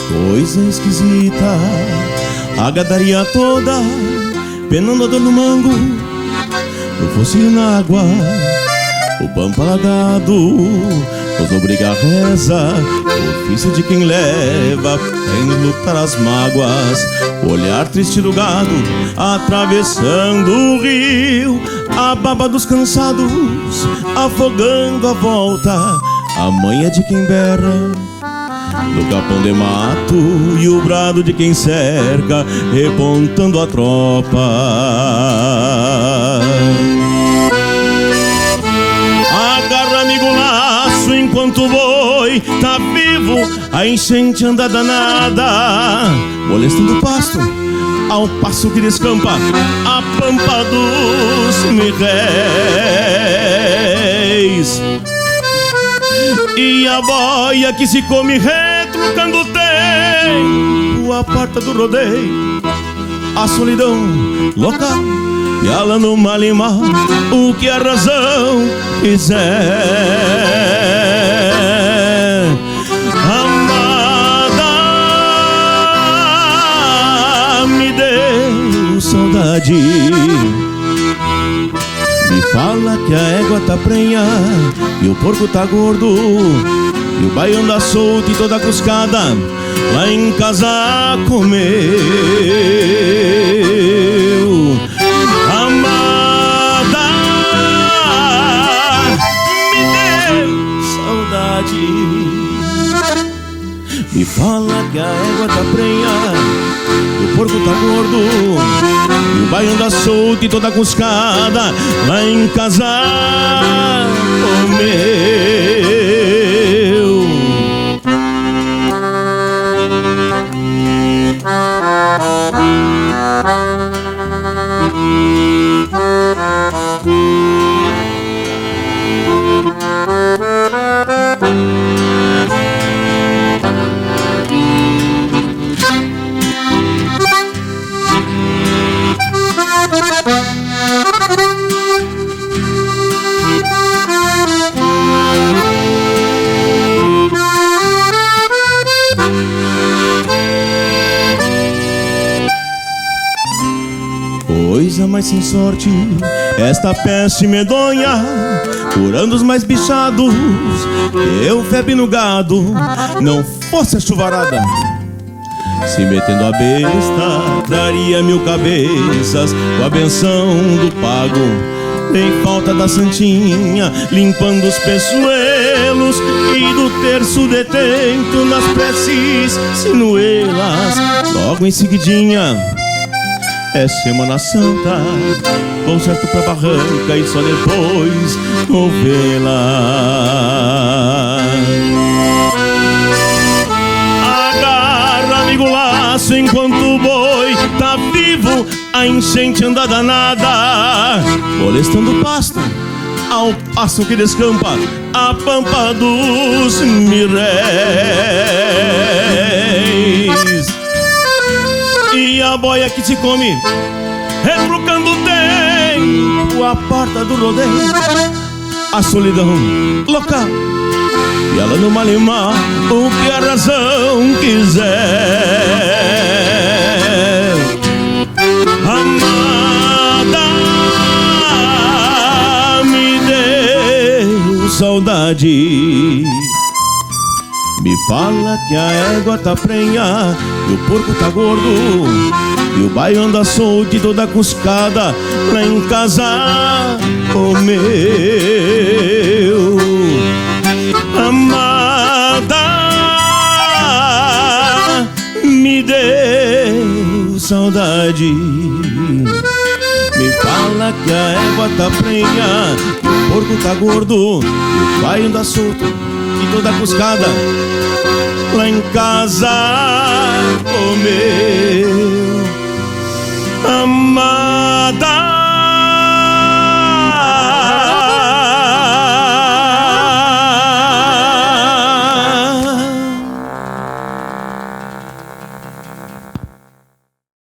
Coisa esquisita, a gadaria toda penando a dor no mango, no focinho na água, o pampa alagado nos obriga a reza, o ofício de quem leva pra enlutar as mágoas, o olhar triste do gado atravessando o rio, a baba dos cansados afogando a volta, a manha de quem berra no capão de mato e o brado de quem cerca repontando a tropa. Agarra, amigo, laço enquanto o boi tá vivo, a enchente anda danada, molestando o pasto ao passo que descampa a pampa dos mirréis. E a boia que se come retrucando o tempo aparta do rodeio a solidão louca e ela no mal e mal o que a razão quiser. Amada, me deu saudade, me fala que a égua tá prenha e o porco tá gordo e o baião anda solto e toda cuscada lá em casa comeu. Amada, me deu saudade, me fala que a égua tá prenha e o porco tá gordo e o baião anda solto e toda cuscada lá em casa comeu. Coisa mais sem sorte, esta peste medonha, curando os mais bichados, eu febre no gado, não fosse a chuvarada. Se metendo a besta, daria 1000 cabeças com a benção do pago. Tem falta da santinha, limpando os peçoelos e do terço detento nas preces sinuelas. Logo em seguidinha é Semana Santa, vou certo pra barranca e só depois novela. Agarra, amigo, laço enquanto o boi tá vivo, a enchente anda danada, molestando o pasto ao passo que descampa a pampa dos mirréis. E a boia que se come retrucando o tempo a porta do rodeio, a solidão louca e ela no mal e mal o que a razão quiser. Amada, me deu saudade, me fala que a égua tá prenha e o porco tá gordo e o baio anda solto e toda cuscada lá em casa comeu. Amada, me deu saudade, me fala que a égua tá prenha, que o porco tá gordo, que o pai anda solto e toda cuscada lá em casa comeu. Amada